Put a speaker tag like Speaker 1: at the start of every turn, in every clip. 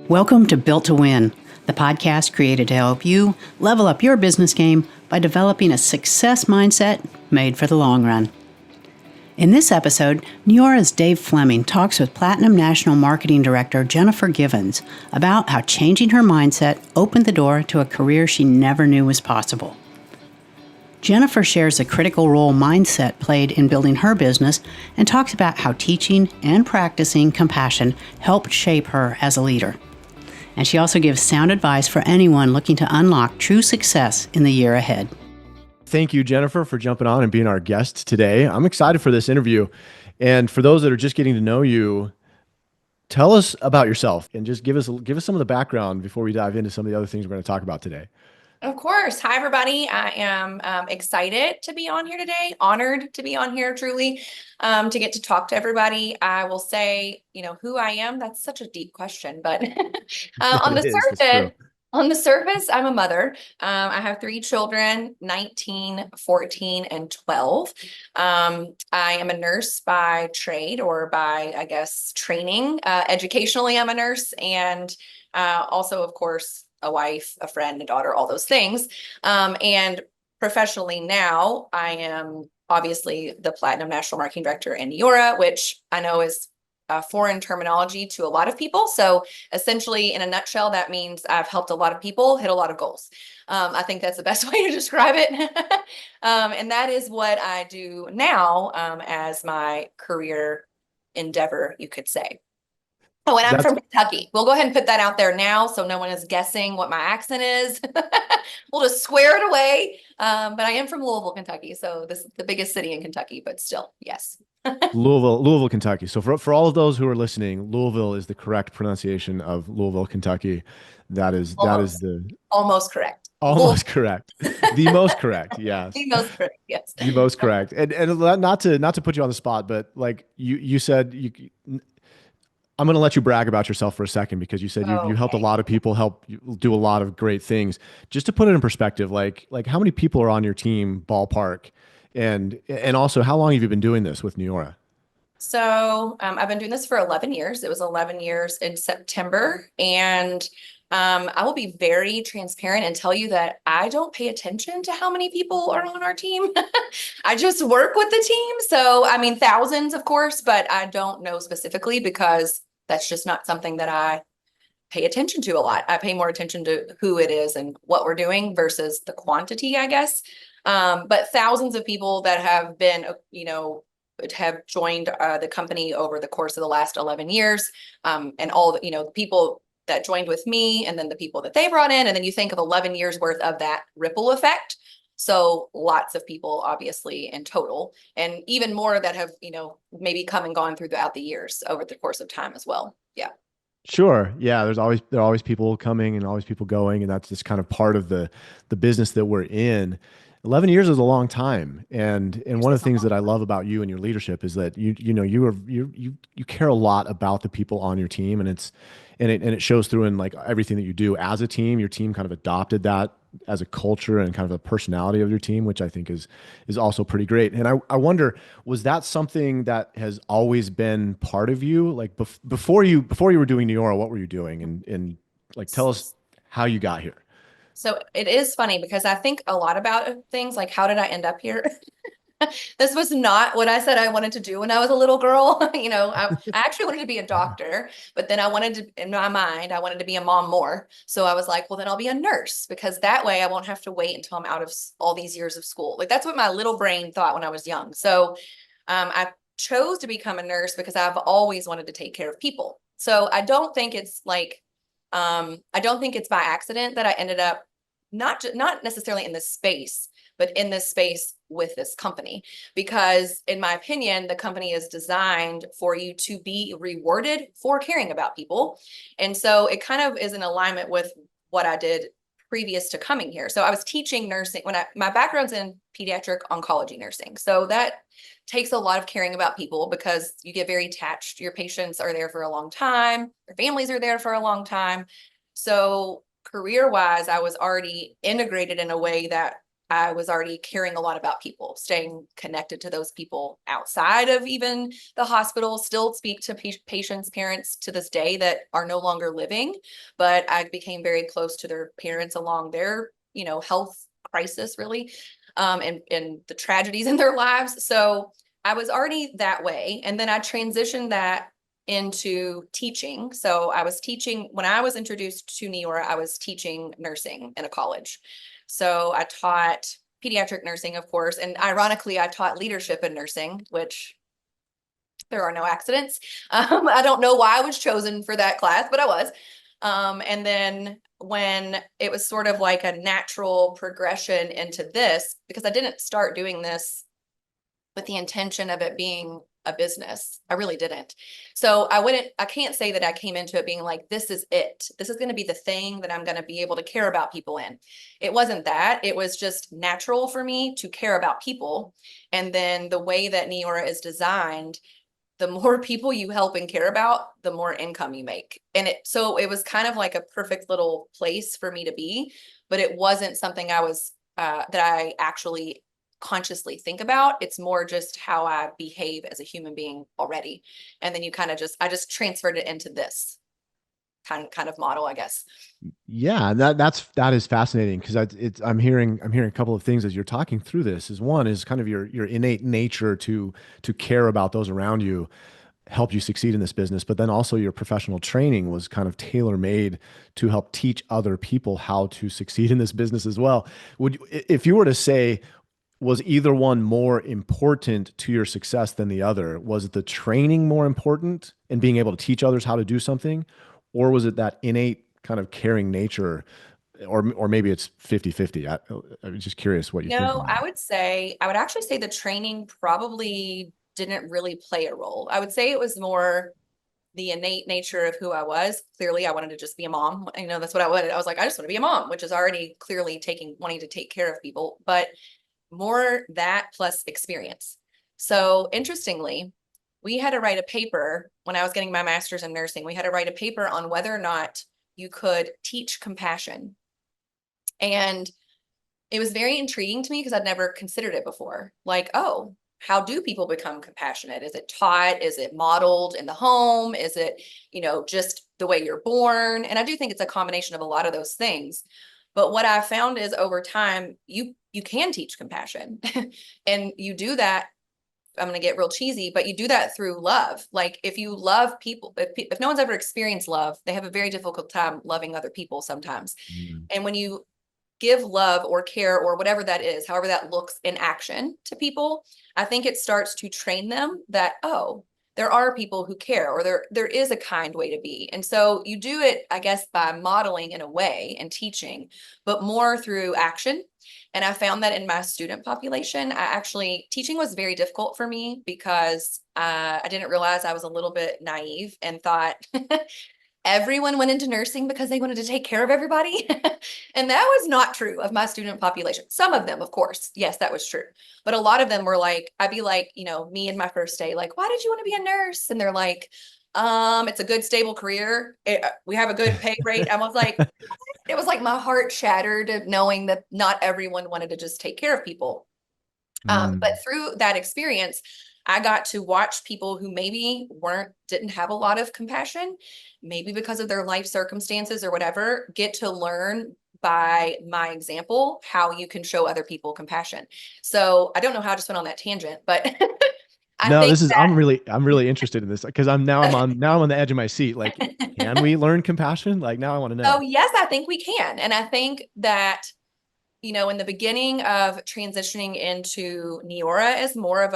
Speaker 1: Welcome to Built to Win, the podcast created to help you level up your business game by developing a success mindset made for the long run. In this episode, Neora's Dave Fleming talks with Platinum National Marketing Director 𝘮𝘮𝘮 about how changing her mindset opened the door to a career she never knew was possible. Jennifer shares the critical role mindset played in building her business and talks about how teaching and practicing compassion helped shape her as a leader. And she also gives sound advice for anyone looking to unlock true success in the year ahead.
Speaker 2: Thank you, Jennifer, for jumping on and being our guest today. I'm excited for this interview. And for those that are just getting to know you, tell us about yourself and just give us some of the background before we dive into some of the other things we're going to talk about today.
Speaker 3: Of course. Hi, everybody. I am excited to be on here today, honored to be on here, truly, to get to talk to everybody. I will say, who I am. That's such a deep question, but on the surface, I'm a mother. I have 3 children, 19, 14, and 12. I am a nurse by trade or by, I guess, training. Educationally, I'm a nurse, and also, of course, a wife, a friend, a daughter, all those things. And professionally now, I am obviously the Platinum National Marketing Director in Neora, which I know is a foreign terminology to a lot of people. So essentially, in a nutshell, that means I've helped a lot of people hit a lot of goals. I think that's the best way to describe it. And that is what I do now as my career endeavor, you could say. Oh, and I'm from Kentucky. We'll go ahead and put that out there now so no one is guessing what my accent is. We'll just square it away. But I am from Louisville, Kentucky. So this is the biggest city in Kentucky, but still, yes.
Speaker 2: Louisville, Kentucky. So for all of those who are listening, Louisville is the correct pronunciation of Louisville, Kentucky. That is
Speaker 3: almost correct.
Speaker 2: Almost correct. The most correct. Yes.
Speaker 3: The most correct. Yes.
Speaker 2: The most correct. And not to put you on the spot, but like you said, I'm going to let you brag about yourself for a second because you said you helped a lot of people, help do a lot of great things. Just to put it in perspective, like how many people are on your team, ballpark, and also how long have you been doing this with Neora?
Speaker 3: So I've been doing this for 11 years. It was 11 years in September, and I will be very transparent and tell you that I don't pay attention to how many people are on our team. I just work with the team. So, I mean, thousands, of course, but I don't know specifically because that's just not something that I pay attention to a lot. I pay more attention to who it is and what we're doing versus the quantity, I guess. But thousands of people that have been, have joined the company over the course of the last 11 years, and all the, people that joined with me, and then the people that they brought in, and then you think of 11 years worth of that ripple effect. So lots of people, obviously, in total, and even more that have, maybe come and gone throughout the years over the course of time as well. Yeah.
Speaker 2: Sure. Yeah. There are always people coming and always people going, and that's just kind of part of the business that we're in. 11 years is a long time. And one of the things that I love about you and your leadership is that you care a lot about the people on your team, and it shows through in like everything that you do as a team. Your team kind of adopted that as a culture and kind of a personality of your team, which I think is also pretty great. And I wonder, was that something that has always been part of you? Like before you were doing Neora, what were you doing? And like, tell us how you got here.
Speaker 3: So it is funny because I think a lot about things like, how did I end up here? This was not what I said I wanted to do when I was a little girl. I actually wanted to be a doctor, but then in my mind, I wanted to be a mom more. So I was like, well, then I'll be a nurse because that way I won't have to wait until I'm out of all these years of school. Like that's what my little brain thought when I was young. So I chose to become a nurse because I've always wanted to take care of people. So I don't think it's like, I don't think it's by accident that I ended up not necessarily in this space, but in this space with this company, because in my opinion, the company is designed for you to be rewarded for caring about people. And so it kind of is in alignment with what I did previous to coming here. So I was teaching nursing my background's in pediatric oncology nursing. So that takes a lot of caring about people because you get very attached. Your patients are there for a long time. Their families are there for a long time. So career-wise, I was already integrated in a way that I was already caring a lot about people, staying connected to those people outside of even the hospital, still speak to patients' parents to this day that are no longer living, but I became very close to their parents along their, health crisis really, and the tragedies in their lives. So I was already that way. And then I transitioned that into teaching. So I was teaching, when I was introduced to Neora, I was teaching nursing in a college. So I taught pediatric nursing, of course, and ironically, I taught leadership in nursing, which there are no accidents. I don't know why I was chosen for that class, but I was. And then when it was sort of like a natural progression into this, because I didn't start doing this with the intention of it being a business. I really didn't. So I can't say that I came into it being like, this is it. This is going to be the thing that I'm going to be able to care about people in. It wasn't that. It was just natural for me to care about people. And then the way that Neora is designed, the more people you help and care about, the more income you make. And so it was kind of like a perfect little place for me to be, but it wasn't something I was, that I actually consciously think about. It's more just how I behave as a human being already. And then I just transferred it into this kind of model, I guess.
Speaker 2: Yeah, that is fascinating, because I'm hearing a couple of things as you're talking through this. One is kind of your innate nature to care about those around you, help you succeed in this business, but then also your professional training was kind of tailor-made to help teach other people how to succeed in this business as well. If you were to say, was either one more important to your success than the other? Was it the training more important and being able to teach others how to do something? Or was it that innate kind of caring nature? Or maybe it's 50-50. I'm just curious what you think.
Speaker 3: No, I would actually say the training probably didn't really play a role. I would say it was more the innate nature of who I was. Clearly, I wanted to just be a mom. That's what I wanted. I was like, I just want to be a mom, which is already clearly wanting to take care of people. But more that plus experience. So interestingly, we had to write a paper when I was getting my master's in nursing. We had to write a paper on whether or not you could teach compassion. And it was very intriguing to me because I'd never considered it before. Like, oh, how do people become compassionate? Is it taught? Is it modeled in the home? Is it, just the way you're born? And I do think it's a combination of a lot of those things. But what I found is over time, you can teach compassion and you do that. I'm going to get real cheesy, but you do that through love. Like if you love people, if no one's ever experienced love, they have a very difficult time loving other people sometimes.
Speaker 2: Mm-hmm.
Speaker 3: And when you give love or care or whatever that is, however that looks in action to people, I think it starts to train them that, oh, there are people who care, or there is a kind way to be. And so you do it, I guess, by modeling in a way and teaching, but more through action. And I found that in my student population, teaching was very difficult for me because I didn't realize I was a little bit naive and thought everyone went into nursing because they wanted to take care of everybody. And that was not true of my student population. Some of them, of course, yes, that was true. But a lot of them were like, I'd be like, me in my first day, like, why did you want to be a nurse? And they're like, it's a good, stable career. We have a good pay rate. I was like, it was like my heart shattered knowing that not everyone wanted to just take care of people. But through that experience, I got to watch people who maybe didn't have a lot of compassion, maybe because of their life circumstances or whatever, get to learn by my example how you can show other people compassion. So I don't know how I just went on that tangent, but
Speaker 2: I'm really interested in this, because I'm on the edge of my seat. Like, can we learn compassion? Like, now I want to know.
Speaker 3: Oh, yes, I think we can. And I think that in the beginning of transitioning into Neora as more of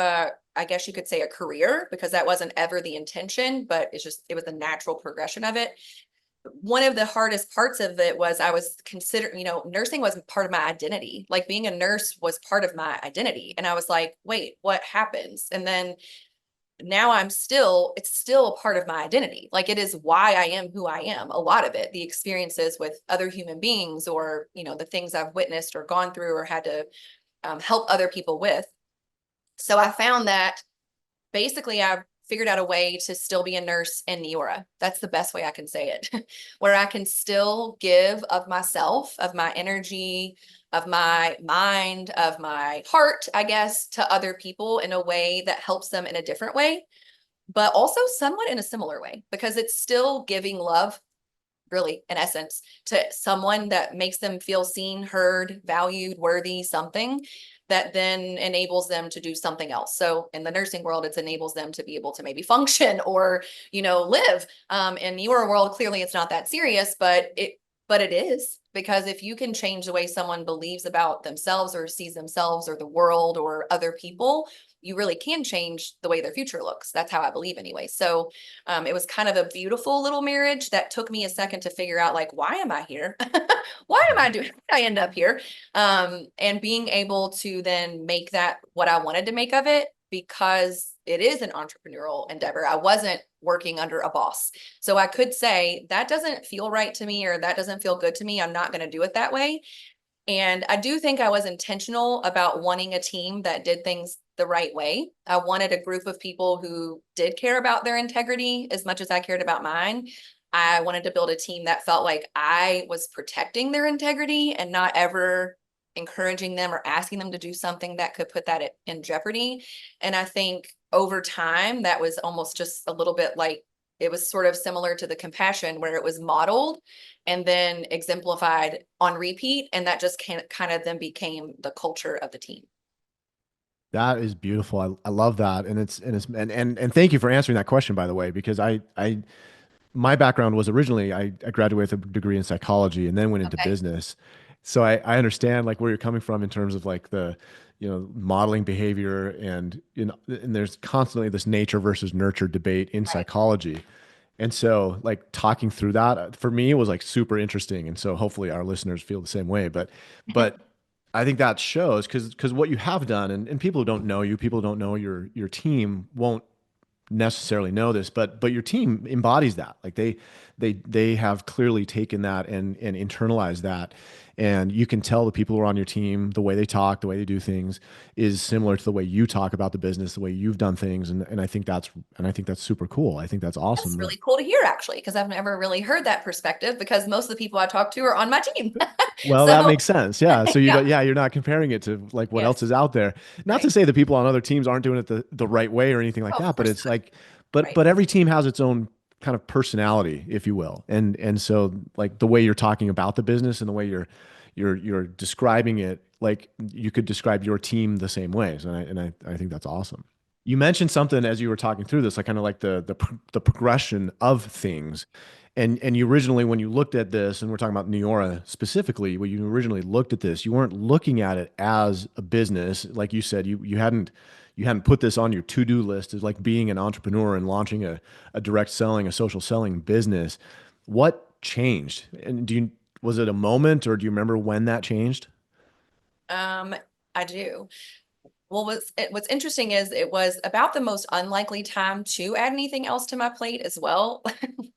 Speaker 3: I guess you could say a career, because that wasn't ever the intention, but it was the natural progression of it. One of the hardest parts of it was I was considering, nursing was part of my identity. Like being a nurse was part of my identity. And I was like, wait, what happens? And then now it's still a part of my identity. Like it is why I am who I am. A lot of it, the experiences with other human beings, or, the things I've witnessed or gone through or had to help other people with. So I found that basically I figured out a way to still be a nurse in Neora. That's the best way I can say it, where I can still give of myself, of my energy, of my mind, of my heart, I guess, to other people in a way that helps them in a different way, but also somewhat in a similar way, because it's still giving love, really, in essence, to someone that makes them feel seen, heard, valued, worthy, something that then enables them to do something else. So in the nursing world, it enables them to be able to maybe function or, live. In your world, clearly it's not that serious, but it is, because if you can change the way someone believes about themselves or sees themselves or the world or other people, you really can change the way their future looks. That's how I believe anyway. So it was kind of a beautiful little marriage that took me a second to figure out, like, why am I here? Why am I doing? How did I end up here? And being able to then make that what I wanted to make of it, because it is an entrepreneurial endeavor. I wasn't working under a boss. So I could say that doesn't feel right to me, or that doesn't feel good to me. I'm not going to do it that way. And I do think I was intentional about wanting a team that did things the right way. I wanted a group of people who did care about their integrity as much as I cared about mine. I wanted to build a team that felt like I was protecting their integrity and not ever encouraging them or asking them to do something that could put that in jeopardy. And I think over time, that was almost just a little bit like, it was sort of similar to the compassion, where it was modeled and then exemplified on repeat. And that just kind of then became the culture of the team.
Speaker 2: That is beautiful. I love that. And thank you for answering that question, by the way, because my background was originally, I graduated with a degree in psychology and then went into business. So I understand like where you're coming from in terms of like the, modeling behavior, and, and there's constantly this nature versus nurture debate in psychology. And so like talking through that for me was like super interesting. And so hopefully our listeners feel the same way, but I think that shows, because what you have done, and people who don't know you, people who don't know your team won't necessarily know this, but your team embodies that. Like they have clearly taken that and internalized that. And you can tell the people who are on your team, the way they talk, the way they do things is similar to the way you talk about the business, the way you've done things. And I think that's super cool. I think that's awesome.
Speaker 3: That's really cool to hear, actually, because I've never really heard that perspective, because most of the people I talk to are on my team.
Speaker 2: Well, that makes sense. Yeah. So you're not comparing it to like what
Speaker 3: Yes.
Speaker 2: else is out there. Not to say that people on other teams aren't doing it the right way or anything like that, but it's like, but every team has its own kind of personality, if you will. And so like the way you're talking about the business and the way you're describing it, like you could describe your team the same ways. And I think that's awesome. You mentioned something as you were talking through this, like kind of like the progression of things. And you originally, when you looked at this, and we're talking about Neora specifically, when you originally looked at this, you weren't looking at it as a business. Like you said, you hadn't put this on your to-do list as like being an entrepreneur and launching a direct selling, a social selling business. What changed? And was it a moment, or do you remember when that changed?
Speaker 3: I do. Well, what's interesting is it was about the most unlikely time to add anything else to my plate as well.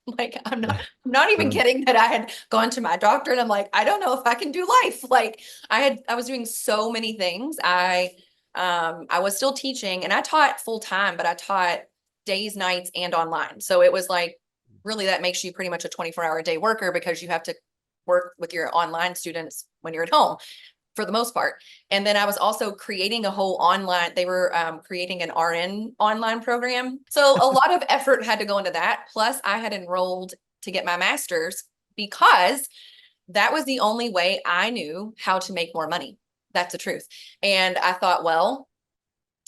Speaker 3: Like I'm not even kidding that I had gone to my doctor and I'm like, I don't know if I can do life. Like I was doing so many things. I was still teaching, and I taught full time, but I taught days, nights, and online. So it was like, really, that makes you pretty much a 24-hour a day worker, because you have to work with your online students when you're at home, for the most part. And then I was also creating a whole online, they were creating an RN online program. So a lot of effort had to go into that. Plus I had enrolled to get my master's, because that was the only way I knew how to make more money. That's the truth. And I thought, well,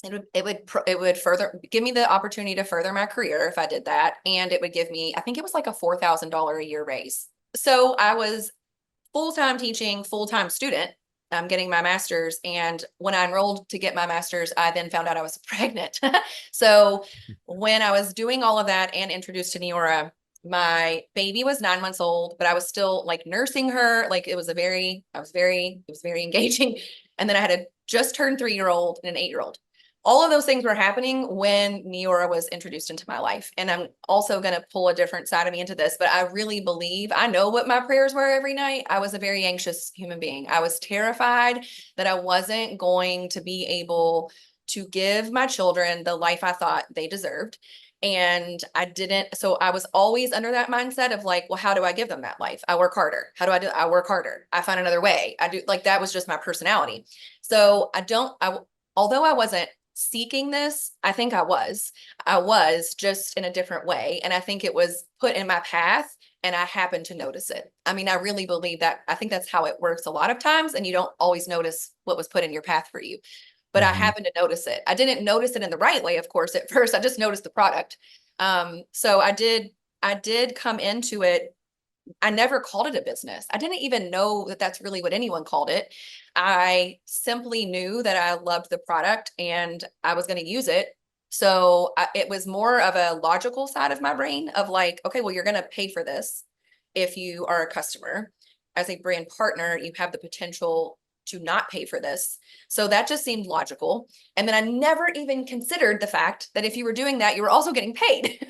Speaker 3: it would further give me the opportunity to further my career if I did that. And it would give me, I think it was like a $4,000 a year raise. So I was full-time teaching, full-time student. I'm getting my master's. And when I enrolled to get my master's, I then found out I was pregnant. So when I was doing all of that and introduced to Neora, my baby was 9 months old, but I was still like nursing her. Like it was very engaging. And then I had a just turned 3-year-old and an 8-year-old. All of those things were happening when Neora was introduced into my life. And I'm also going to pull a different side of me into this, but I really believe, I know what my prayers were every night. I was a very anxious human being. I was terrified that I wasn't going to be able to give my children the life I thought they deserved. And so I was always under that mindset of like, well, how do I give them that life? I work harder. How do I do? I work harder. I find another way. I do, like, that was just my personality. So although I wasn't seeking this, I think I was just in a different way. And I think it was put in my path and I happened to notice it. I mean, I really believe that. I think that's how it works a lot of times. And you don't always notice what was put in your path for you. But I happened to notice it. I didn't notice it in the right way, of course, at first. I just noticed the product. So I did come into it. I never called it a business. I didn't even know that that's really what anyone called it. I simply knew that I loved the product and I was going to use it. So it was more of a logical side of my brain of like, okay, well, you're going to pay for this if you are a customer. As a brand partner, you have the potential to not pay for this. So that just seemed logical. And then I never even considered the fact that if you were doing that, you were also getting paid.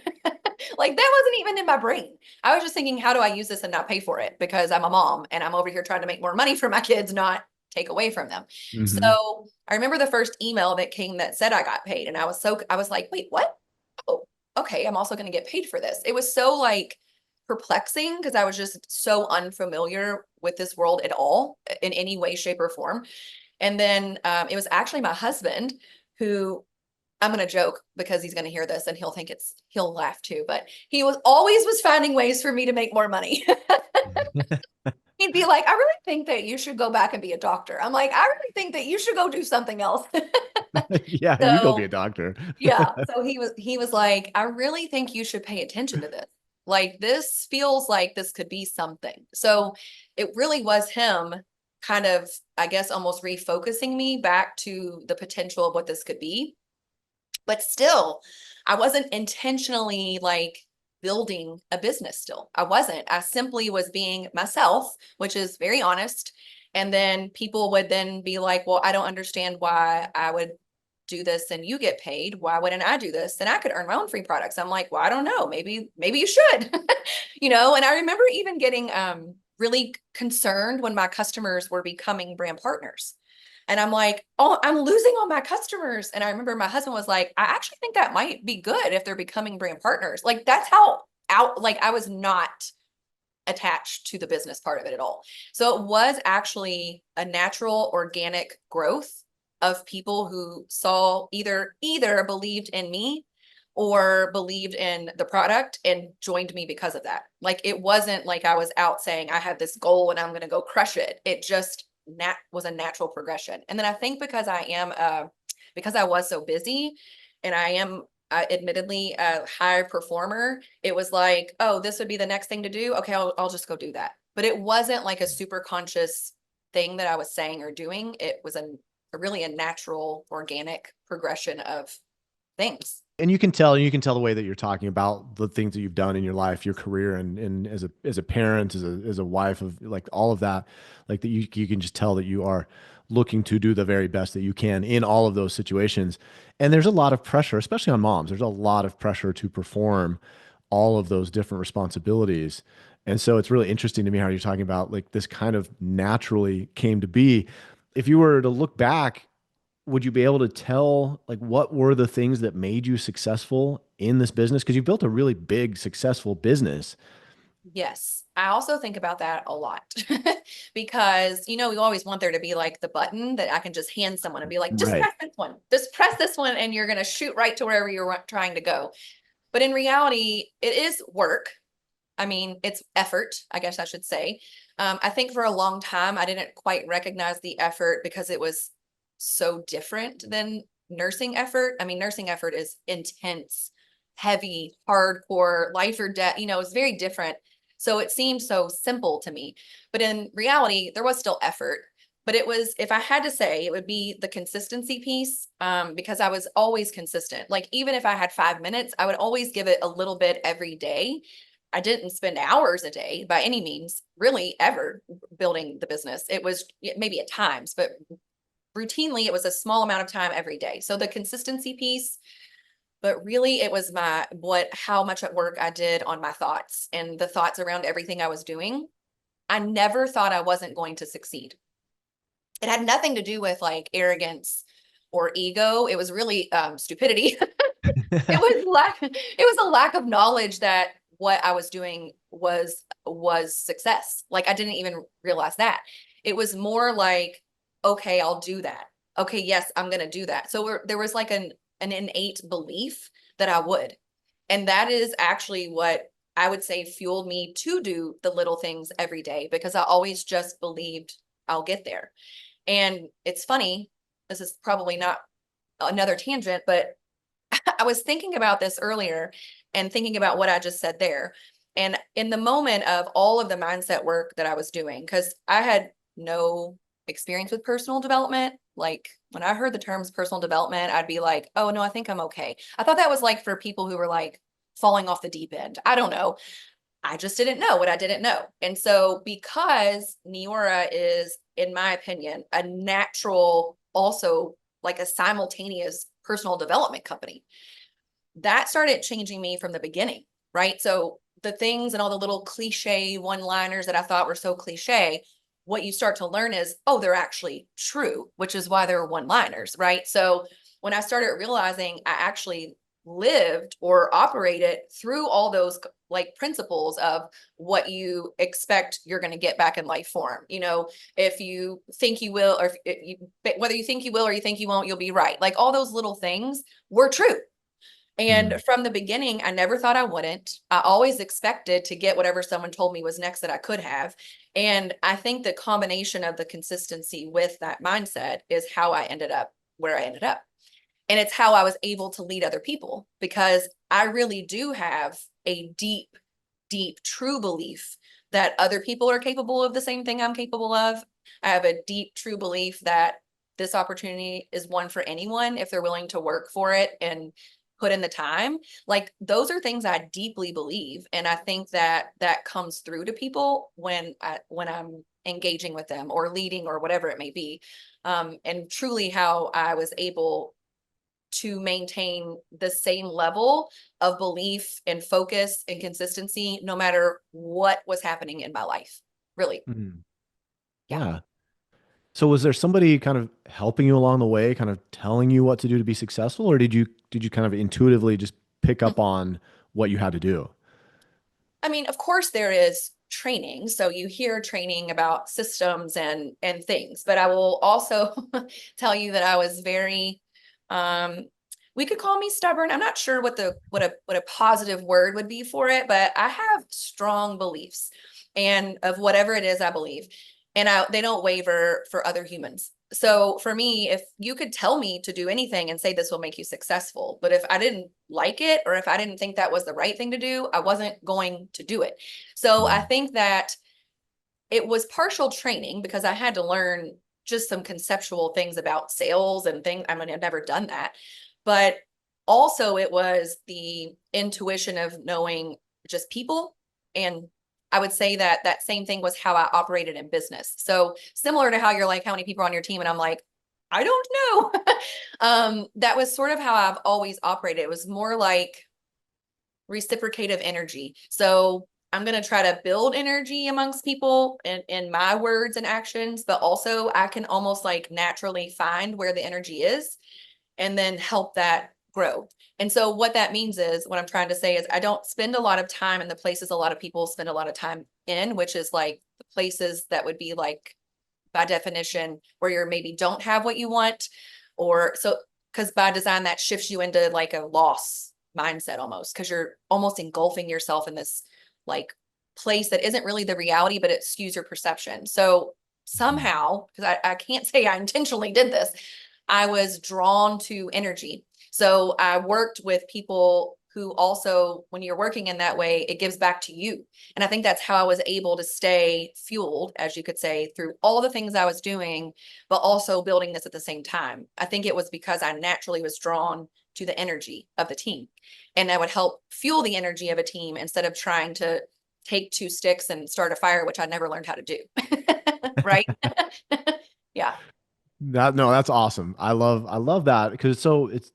Speaker 3: Like, that wasn't even in my brain. I was just thinking, how do I use this and not pay for it? Because I'm a mom and I'm over here trying to make more money for my kids, not take away from them. So I remember the first email that came that said I got paid. And I was like, wait, what? Oh, okay. I'm also going to get paid for this. It was so like perplexing because I was just so unfamiliar with this world at all in any way, shape, or form. And then it was actually my husband who, I'm going to joke because he's going to hear this and he'll laugh too, but he always was finding ways for me to make more money. He'd be like, I really think that you should go back and be a doctor. I'm like, I really think that you should go do something else.
Speaker 2: Yeah,
Speaker 3: So,
Speaker 2: you go be a doctor.
Speaker 3: yeah. So he was like, I really think you should pay attention to this. Like, this feels like this could be something. So it really was him kind of, I guess, almost refocusing me back to the potential of what this could be. But still, I wasn't intentionally like building a business still. I wasn't. I simply was being myself, which is very honest. And then people would then be like, well, I don't understand why I would do this and you get paid. Why wouldn't I do this? And I could earn my own free products. I'm like, well, I don't know. Maybe you should, And I remember even getting really concerned when my customers were becoming brand partners. And I'm like, oh, I'm losing all my customers. And I remember my husband was like, I actually think that might be good if they're becoming brand partners. Like, that's how like I was not attached to the business part of it at all. So it was actually a natural, organic growth of people who saw either believed in me or believed in the product and joined me because of that. Like, it wasn't like I was out saying I have this goal and I'm going to go crush it. It just was a natural progression. And then I think because I was so busy and I am admittedly a high performer, it was like, oh, this would be the next thing to do. Okay, I'll just go do that. But it wasn't like a super conscious thing that I was saying or doing. It was really a natural, organic progression of things.
Speaker 2: And you can tell the way that you're talking about the things that you've done in your life, your career, and as a parent, as a wife, of like all of that, like that you can just tell that you are looking to do the very best that you can in all of those situations. And there's a lot of pressure, especially on moms. There's a lot of pressure to perform all of those different responsibilities. And so it's really interesting to me how you're talking about like this kind of naturally came to be. If you were to look back, would you be able to tell like what were the things that made you successful in this business? Because you built a really big, successful business.
Speaker 3: Yes. I also think about that a lot because, we always want there to be like the button that I can just hand someone and be like, just
Speaker 2: Right.
Speaker 3: press this one and you're going to shoot right to wherever you're trying to go. But in reality, it is work. I mean, it's effort, I guess I should say. I think for a long time, I didn't quite recognize the effort because it was so different than nursing effort. I mean, nursing effort is intense, heavy, hardcore, life or death, it's very different. So it seemed so simple to me, but in reality, there was still effort. But it was, if I had to say, it would be the consistency piece, because I was always consistent. Like, even if I had 5 minutes, I would always give it a little bit every day. I didn't spend hours a day by any means, really, ever building the business. It was maybe at times, but routinely, it was a small amount of time every day. So the consistency piece, but really it was how much at work I did on my thoughts and the thoughts around everything I was doing. I never thought I wasn't going to succeed. It had nothing to do with like arrogance or ego. It was really stupidity. It was a lack of knowledge that what I was doing was success. Like I didn't even realize that. It was more like, okay, I'll do that. Okay, yes, I'm gonna do that. So there was like an innate belief that I would. And that is actually what I would say fueled me to do the little things every day, because I always just believed I'll get there. And it's funny, this is probably not another tangent, but I was thinking about this earlier and thinking about what I just said there. And in the moment of all of the mindset work that I was doing, because I had no experience with personal development. Like when I heard the terms personal development, I'd be like, oh no, I think I'm okay. I thought that was like for people who were like falling off the deep end. I don't know. I just didn't know what I didn't know. And so because Neora is, in my opinion, a natural, also like a simultaneous personal development company, that started changing me from the beginning, right? So the things and all the little cliche one-liners that I thought were so cliche, what you start to learn is, oh, they're actually true, which is why they're one-liners, right? So when I started realizing I actually lived or operated through all those like principles of what you expect you're going to get back in life form. You know, if you think you will, or if you, whether you think you will or you think you won't, you'll be right. Like all those little things were true. And from the beginning, I never thought I wouldn't. I always expected to get whatever someone told me was next that I could have. And I think the combination of the consistency with that mindset is how I ended up where I ended up. And it's how I was able to lead other people, because I really do have a deep, deep, true belief that other people are capable of the same thing I'm capable of. I have a deep, true belief that this opportunity is one for anyone if they're willing to work for it and put in the time. Like those are things I deeply believe. And I think that that comes through to people when I'm engaging with them or leading or whatever it may be. And truly how I was able to maintain the same level of belief and focus and consistency, no matter what was happening in my life, really.
Speaker 2: Mhm.
Speaker 3: Yeah.
Speaker 2: Yeah. So was there somebody kind of helping you along the way, kind of telling you what to do to be successful, or did you kind of intuitively just pick up on what you had to do?
Speaker 3: I mean, of course there is training. So you hear training about systems and things, but I will also tell you that I was very we could call me stubborn. I'm not sure what a positive word would be for it, but I have strong beliefs and of whatever it is I believe. And they don't waver for other humans. So for me, if you could tell me to do anything and say this will make you successful, but if I didn't like it or if I didn't think that was the right thing to do, I wasn't going to do it. So I
Speaker 2: Mhm.
Speaker 3: think that it was partial training because I had to learn just some conceptual things about sales and things. I mean, I've never done that, but also it was the intuition of knowing just people. And I would say that that same thing was how I operated in business. So similar to how you're like, how many people are on your team? And I'm like, I don't know. That was sort of how I've always operated. It was more like reciprocative energy. So I'm going to try to build energy amongst people in my words and actions, but also I can almost like naturally find where the energy is and then help that grow. And so what that means is, what I'm trying to say is I don't spend a lot of time in the places a lot of people spend a lot of time in, which is like the places that would be like by definition where you're maybe don't have what you want, or so, because by design that shifts you into like a loss mindset almost, because you're almost engulfing yourself in this like place that isn't really the reality, but it skews your perception. So somehow, because I can't say I intentionally did this, I was drawn to energy. So I worked with people who also, when you're working in that way, it gives back to you. And I think that's how I was able to stay fueled, as you could say, through all the things I was doing, but also building this at the same time. I think it was because I naturally was drawn to the energy of the team. And I would help fuel the energy of a team instead of trying to take two sticks and start a fire, which I never learned how to do. Right? Yeah.
Speaker 2: No, that's awesome. I love that because it's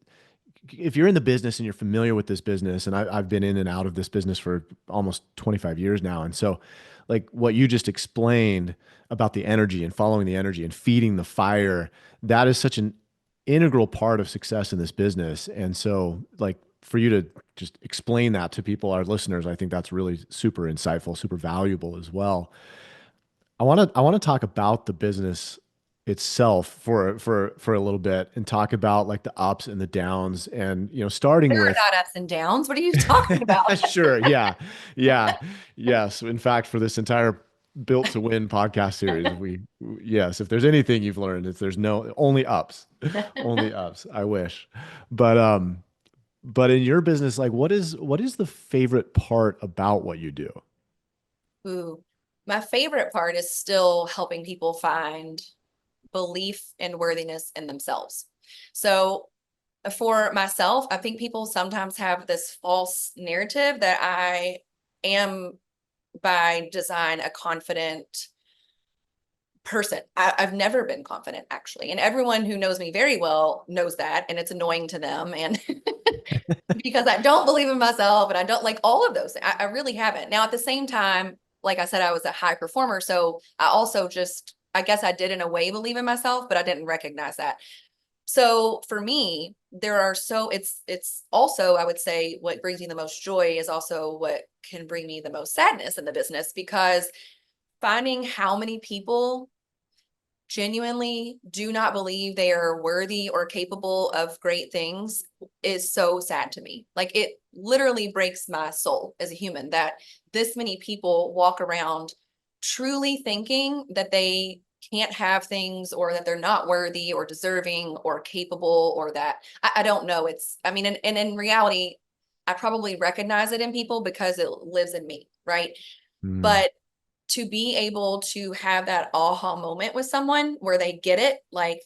Speaker 2: if you're in the business and you're familiar with this business, and I've been in and out of this business for almost 25 years now. And so like what you just explained about the energy and following the energy and feeding the fire, that is such an integral part of success in this business. And so like for you to just explain that to people, our listeners, I think that's really super insightful, super valuable as well. I want to talk about the business itself for a little bit and talk about like the ups and the downs and, starting
Speaker 3: There are
Speaker 2: with
Speaker 3: not ups and downs. What are you talking about?
Speaker 2: sure. Yeah. Yeah. Yes. In fact, for this entire Built to Win podcast series, yes, if there's anything you've learned, there's only ups, only ups. I wish. But in your business, like what is the favorite part about what you do?
Speaker 3: Ooh, my favorite part is still helping people find belief and worthiness in themselves. So for myself, I think people sometimes have this false narrative that I am by design a confident person. I've never been confident, actually. And everyone who knows me very well knows that, and it's annoying to them. And because I don't believe in myself and I don't like all of those. I really haven't. Now, at the same time, like I said, I was a high performer. So I also I guess I did in a way believe in myself, but I didn't recognize that. So for me, it's also, I would say, what brings me the most joy is also what can bring me the most sadness in the business, because finding how many people genuinely do not believe they are worthy or capable of great things is so sad to me. Like, it literally breaks my soul as a human that this many people walk around truly thinking that they can't have things, or that they're not worthy or deserving or capable, or that I don't know. And in reality, I probably recognize it in people because it lives in me, right?
Speaker 2: Mm.
Speaker 3: But to be able to have that aha moment with someone where they get it, like,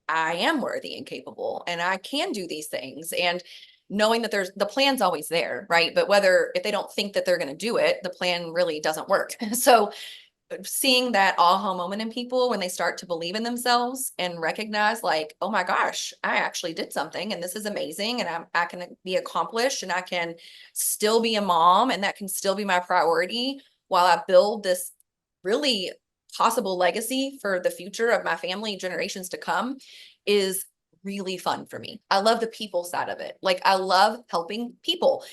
Speaker 3: I am worthy and capable and I can do these things, and knowing that the plan's always there, right? But if they don't think that they're going to do it, the plan really doesn't work. So seeing that aha moment in people when they start to believe in themselves and recognize, like, oh my gosh, I actually did something and this is amazing, and I can be accomplished, and I can still be a mom, and that can still be my priority while I build this really possible legacy for the future of my family generations to come, is really fun for me. I love the people side of it. Like, I love helping people.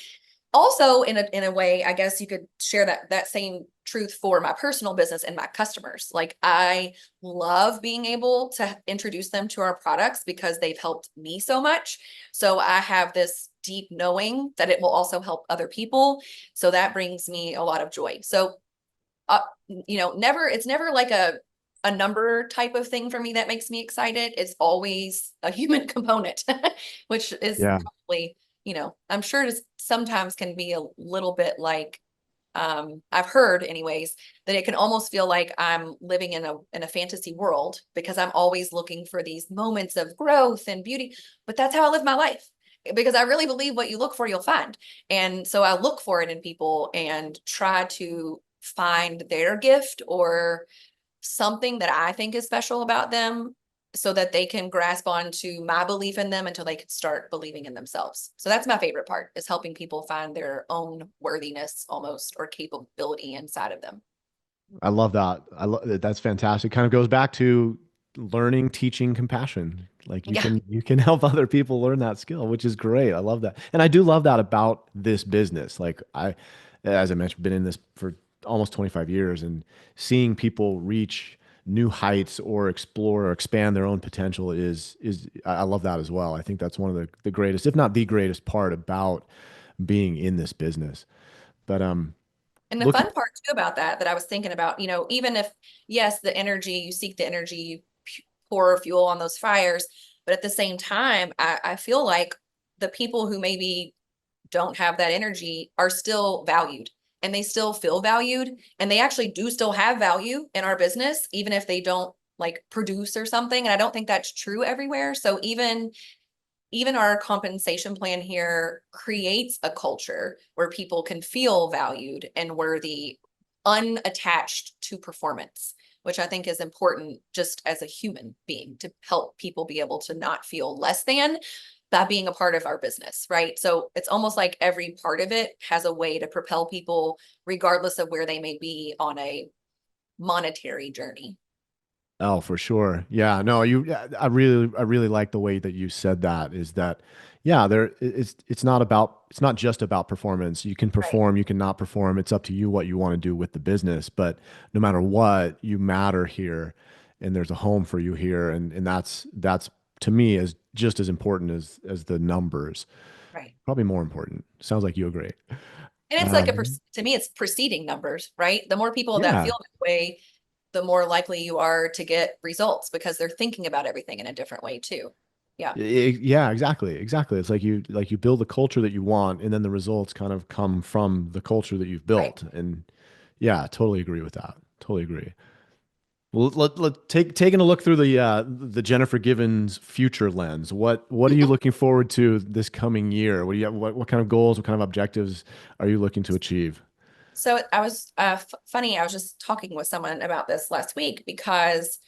Speaker 3: Also, in a way, I guess you could share that same truth for my personal business and my customers. Like, I love being able to introduce them to our products because they've helped me so much. So I have this deep knowing that it will also help other people. So that brings me a lot of joy. So, it's never like a number type of thing for me that makes me excited. It's always a human component, which is
Speaker 2: Yeah.
Speaker 3: probably, I'm sure it sometimes can be a little bit like, I've heard anyways, that it can almost feel like I'm living in a fantasy world, because I'm always looking for these moments of growth and beauty. But that's how I live my life, because I really believe what you look for, you'll find. And so I look for it in people and try to find their gift or something that I think is special about them, so that they can grasp onto my belief in them until they can start believing in themselves. So that's my favorite part, is helping people find their own worthiness almost, or capability inside of them.
Speaker 2: I love that. That's fantastic. Kind of goes back to learning, teaching compassion. Like
Speaker 3: Yeah.
Speaker 2: you can help other people learn that skill, which is great. I love that. And I do love that about this business. Like as I mentioned, been in this for almost 25 years, and seeing people reach new heights or explore or expand their own potential is I love that as well. I think that's one of the greatest, if not the greatest part about being in this business. But
Speaker 3: And the
Speaker 2: looking,
Speaker 3: fun part too about that I was thinking about, even if, yes, you seek the energy, you pour fuel on those fires, but at the same time, I feel like the people who maybe don't have that energy are still valued, and they still feel valued, and they actually do still have value in our business, even if they don't like produce or something. And I don't think that's true everywhere. So even our compensation plan here creates a culture where people can feel valued and worthy, unattached to performance, which I think is important just as a human being, to help people be able to not feel less than by being a part of our business, right? So it's almost like every part of it has a way to propel people, regardless of where they may be on a monetary journey.
Speaker 2: Oh, for sure. Yeah, no, yeah, I really like the way that you said that is that, yeah, it's not just about performance. You can
Speaker 3: Right.
Speaker 2: perform, you can not perform. It's up to you what you want to do with the business. But no matter what, you matter here and there's a home for you here. And that's to me is just as important as the numbers,
Speaker 3: Right.
Speaker 2: probably more important. Sounds like you agree.
Speaker 3: And it's like
Speaker 2: Um,
Speaker 3: to me, it's preceding numbers, right? The more people that
Speaker 2: yeah.
Speaker 3: feel that way, the more likely you are to get results because they're thinking about everything in a different way too. Yeah.
Speaker 2: Yeah, exactly. Exactly. It's like you build the culture that you want, and then the results kind of come from the culture that you've
Speaker 3: Right.
Speaker 2: built. And yeah, totally agree with that. Totally agree. Well, taking a look through the Jennifer Givens future lens. What are you looking forward to this coming year? What do you have, what kind of goals, what kind of objectives are you looking to achieve?
Speaker 3: So I was funny. I was just talking with someone about this last week because,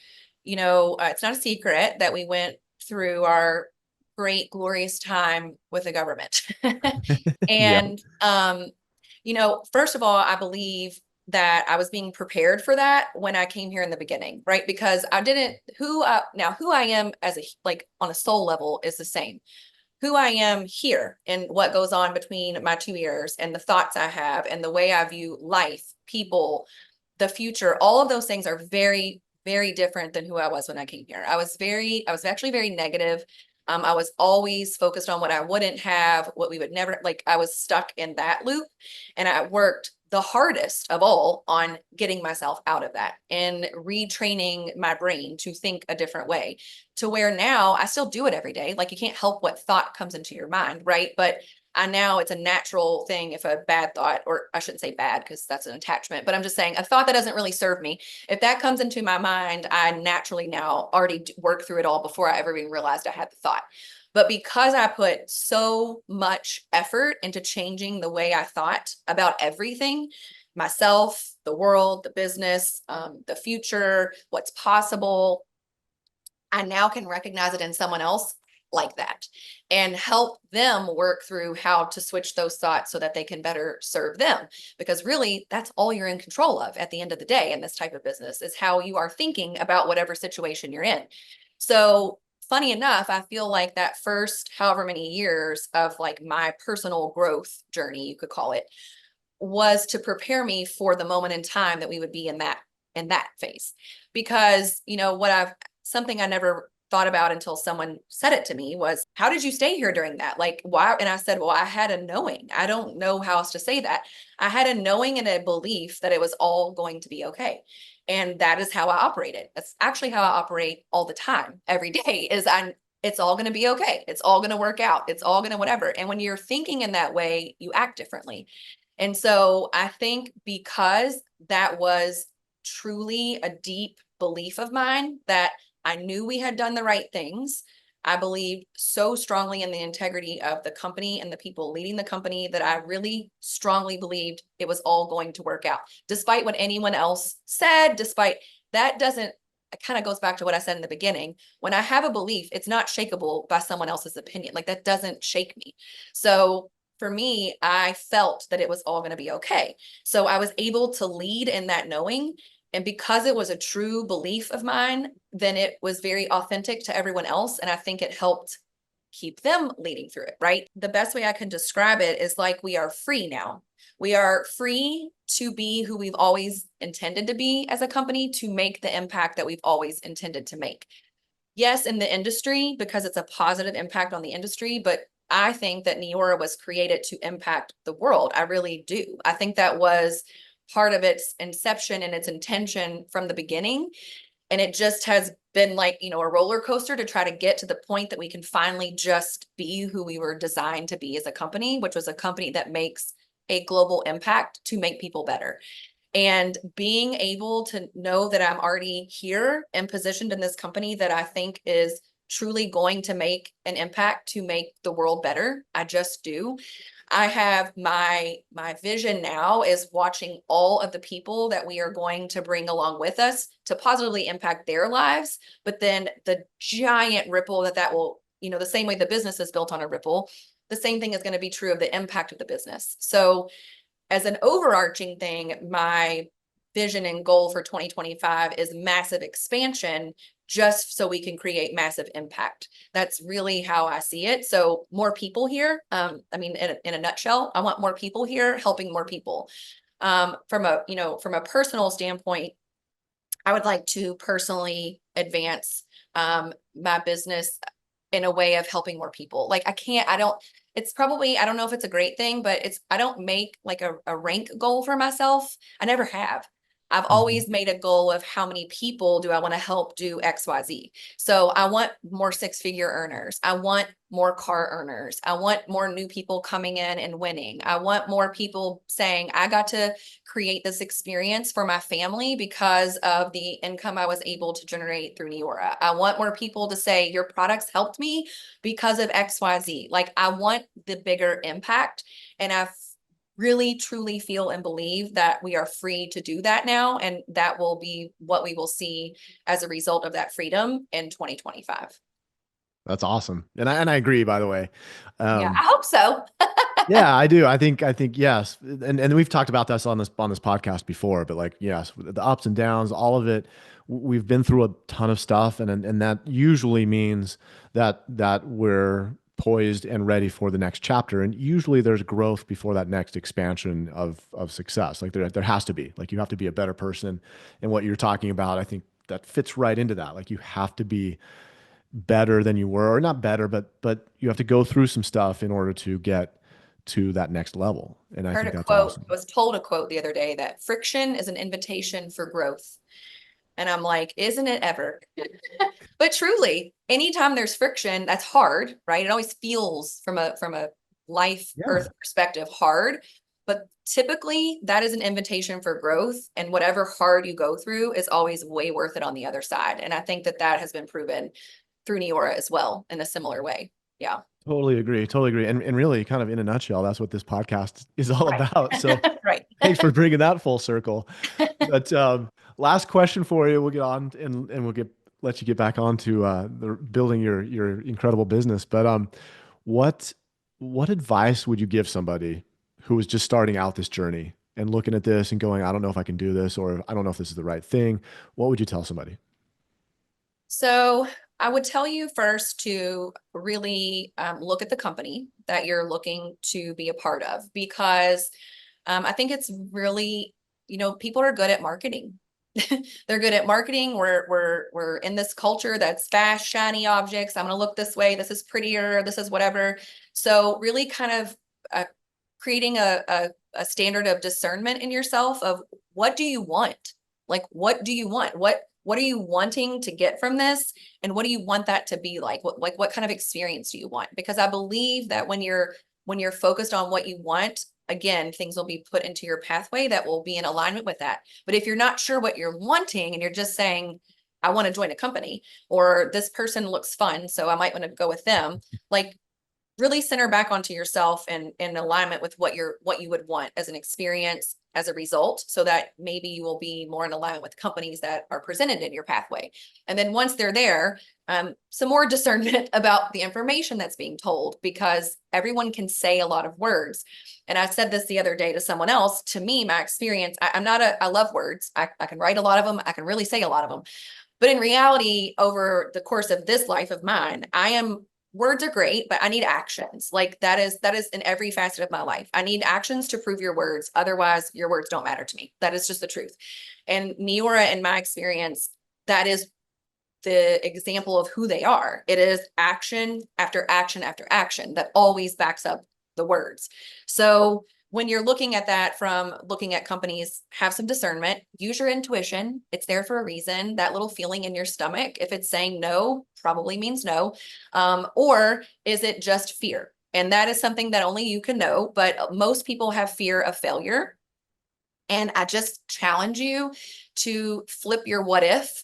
Speaker 3: it's not a secret that we went through our great, glorious time with the government.
Speaker 2: Yeah.
Speaker 3: And, first of all, I believe that I was being prepared for that when I came here in the beginning, right? Because I didn't, who I am as like on a soul level is the same. Who I am here and what goes on between my two ears and the thoughts I have and the way I view life, people, the future, all of those things are very, very different than who I was when I came here. I was actually very negative. I was always focused on what I wouldn't have, what we would never, like I was stuck in that loop. And I worked the hardest of all on getting myself out of that and retraining my brain to think a different way to where now I still do it every day. Like you can't help what thought comes into your mind, right? But I now it's a natural thing if a bad thought, or I shouldn't say bad because that's an attachment, but I'm just saying a thought that doesn't really serve me. If that comes into my mind, I naturally now already work through it all before I ever even realized I had the thought. But because I put so much effort into changing the way I thought about everything, myself, the world, the business, the future, what's possible, I now can recognize it in someone else like that and help them work through how to switch those thoughts so that they can better serve them. Because really, that's all you're in control of at the end of the day in this type of business is how you are thinking about whatever situation you're in. So, funny enough, I feel like that first however many years of like my personal growth journey, you could call it, was to prepare me for the moment in time that we would be in that phase. Because, what I've something I never thought about until someone said it to me was, how did you stay here during that? Like, why? And I said, well, I had a knowing. I don't know how else to say that. I had a knowing and a belief that it was all going to be okay. And that is how I operated. That's actually how I operate all the time, every day, it's all going to be okay. It's all going to work out. It's all going to whatever. And when you're thinking in that way, you act differently. And so I think because that was truly a deep belief of mine that I knew we had done the right things. I believed so strongly in the integrity of the company and the people leading the company that I really strongly believed it was all going to work out, despite what anyone else said, despite that doesn't, it kind of goes back to what I said in the beginning. When I have a belief, it's not shakeable by someone else's opinion. Like that doesn't shake me. So for me, I felt that it was all going to be okay. So I was able to lead in that knowing. And because it was a true belief of mine, then it was very authentic to everyone else. And I think it helped keep them leading through it, right? The best way I can describe it is like we are free now. We are free to be who we've always intended to be as a company, to make the impact that we've always intended to make. Yes, in the industry, because it's a positive impact on the industry, but I think that Neora was created to impact the world. I really do. I think that was part of its inception and its intention from the beginning. And it just has been like, a roller coaster to try to get to the point that we can finally just be who we were designed to be as a company, which was a company that makes a global impact to make people better. And being able to know that I'm already here and positioned in this company that I think is truly going to make an impact to make the world better. I just do. I have my vision now is watching all of the people that we are going to bring along with us to positively impact their lives, but then the giant ripple that will, the same way the business is built on a ripple, the same thing is going to be true of the impact of the business. So as an overarching thing, my vision and goal for 2025 is massive expansion, just so we can create massive impact. That's really how I see it. So more people here. I mean, in a nutshell, I want more people here helping more people. From a personal standpoint, I would like to personally advance my business in a way of helping more people. Like I don't know if it's a great thing, but I don't make like a rank goal for myself. I never have. I've always made a goal of how many people do I want to help do XYZ. So I want more six-figure earners. I want more car earners. I want more new people coming in and winning. I want more people saying, I got to create this experience for my family because of the income I was able to generate through Neora. I want more people to say, your products helped me because of XYZ. Like, I want the bigger impact. And I really truly feel and believe that we are free to do that now, and that will be what we will see as a result of that freedom in 2025.
Speaker 2: That's awesome. And I agree, by the way.
Speaker 3: Yeah, I hope so.
Speaker 2: Yeah, I do. I think yes. And we've talked about this on this podcast before, but like, yes, the ups and downs, all of it, we've been through a ton of stuff, and that usually means that we're poised and ready for the next chapter. And usually there's growth before that next expansion of success. Like there has to be. Like, you have to be a better person. And what you're talking about, I think that fits right into that. Like, you have to be better than you were, or not better, but you have to go through some stuff in order to get to that next level. And I think that's awesome.
Speaker 3: I was told a quote the other day that friction is an invitation for growth. And I'm like, isn't it ever? But truly, anytime there's friction, that's hard, right? It always feels from a life earth perspective hard. But typically that is an invitation for growth, and whatever hard you go through is always way worth it on the other side. And I think that has been proven through Neora as well in a similar way. Yeah.
Speaker 2: Totally agree. Totally agree. And really, kind of in a nutshell, that's what this podcast is all about. So
Speaker 3: right.
Speaker 2: Thanks for bringing that full circle. But last question for you. We'll get on and we'll let you get back on to building your incredible business. But what advice would you give somebody who is just starting out this journey and looking at this and going, I don't know if I can do this, or I don't know if this is the right thing? What would you tell somebody?
Speaker 3: So I would tell you first to really look at the company that you're looking to be a part of, because I think it's really, people are good at marketing. They're good at marketing. We're in this culture that's fast, shiny objects. I'm going to look this way. This is prettier. This is whatever. So really kind of creating a standard of discernment in yourself of, what do you want? Like, what do you want? What are you wanting to get from this? And what do you want that to be like? What kind of experience do you want? Because I believe that when you're focused on what you want, again, things will be put into your pathway that will be in alignment with that. But if you're not sure what you're wanting and you're just saying, I want to join a company, or this person looks fun, so I might want to go with them, like, really center back onto yourself and in alignment with what you would want as an experience as a result, so that maybe you will be more in alignment with companies that are presented in your pathway. And then once they're there, some more discernment about the information that's being told, because everyone can say a lot of words. And I said this the other day to someone else. To me, my experience, I love words. I can write a lot of them. I can really say a lot of them. But in reality, over the course of this life of mine, words are great, but I need actions. Like, that is in every facet of my life. I need actions to prove your words. Otherwise, your words don't matter to me. That is just the truth. And Neora, in my experience, that is the example of who they are. It is action after action after action that always backs up the words. So when you're looking at that, from looking at companies, have some discernment, use your intuition. It's there for a reason. That little feeling in your stomach, if it's saying no, probably means no. Or is it just fear? And that is something that only you can know, but most people have fear of failure. And I just challenge you to flip your what if.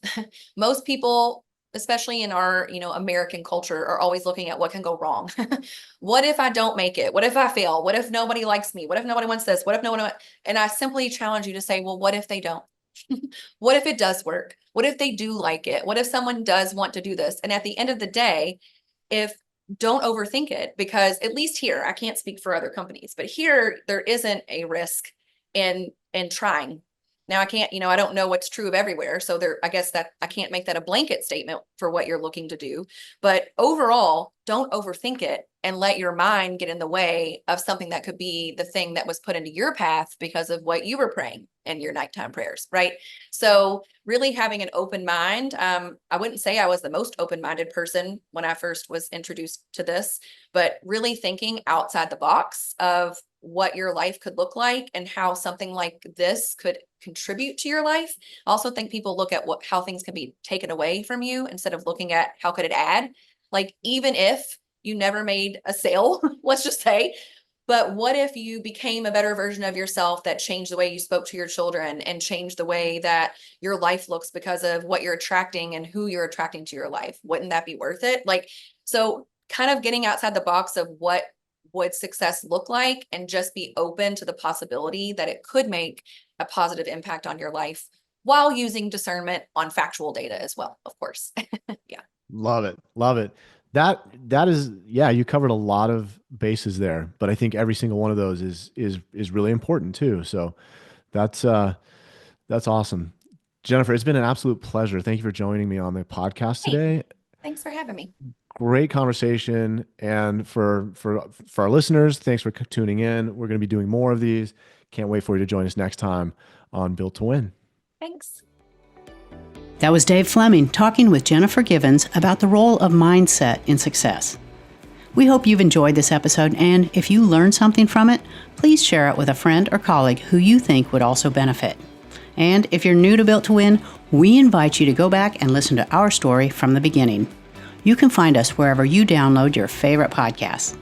Speaker 3: Most people, especially in our, American culture, are always looking at what can go wrong. What if I don't make it? What if I fail? What if nobody likes me? What if nobody wants this? What if no one? And I simply challenge you to say, well, what if they don't? What if it does work? What if they do like it? What if someone does want to do this? And at the end of the day, don't overthink it, because at least here, I can't speak for other companies, but here there isn't a risk in trying. Now I can't, I don't know what's true of everywhere. So I guess that I can't make that a blanket statement for what you're looking to do. But overall, don't overthink it and let your mind get in the way of something that could be the thing that was put into your path because of what you were praying in your nighttime prayers, right? So really having an open mind. I wouldn't say I was the most open-minded person when I first was introduced to this, but really thinking outside the box of what your life could look like and how something like this could contribute to your life. I also think people look at how things can be taken away from you instead of looking at how could it add. Like, even if you never made a sale, let's just say, but what if you became a better version of yourself that changed the way you spoke to your children and changed the way that your life looks because of what you're attracting and who you're attracting to your life? Wouldn't that be worth it? Like, so kind of getting outside the box of what would success look like and just be open to the possibility that it could make a positive impact on your life while using discernment on factual data as well, of course. Yeah.
Speaker 2: Love it. Love it. That is, yeah, you covered a lot of bases there, but I think every single one of those is really important too. So that's awesome. Jennifer, it's been an absolute pleasure. Thank you for joining me on the podcast today.
Speaker 3: Thanks for having me.
Speaker 2: Great conversation. And for our listeners, thanks for tuning in. We're going to be doing more of these. Can't wait for you to join us next time on Built to Win.
Speaker 3: Thanks.
Speaker 1: That was Dave Fleming talking with Jennifer Givens about the role of mindset in success. We hope you've enjoyed this episode, and if you learned something from it, please share it with a friend or colleague who you think would also benefit. And if you're new to Built to Win, we invite you to go back and listen to our story from the beginning. You can find us wherever you download your favorite podcasts.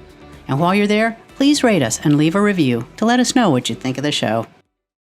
Speaker 1: And while you're there, please rate us and leave a review to let us know what you think of the show.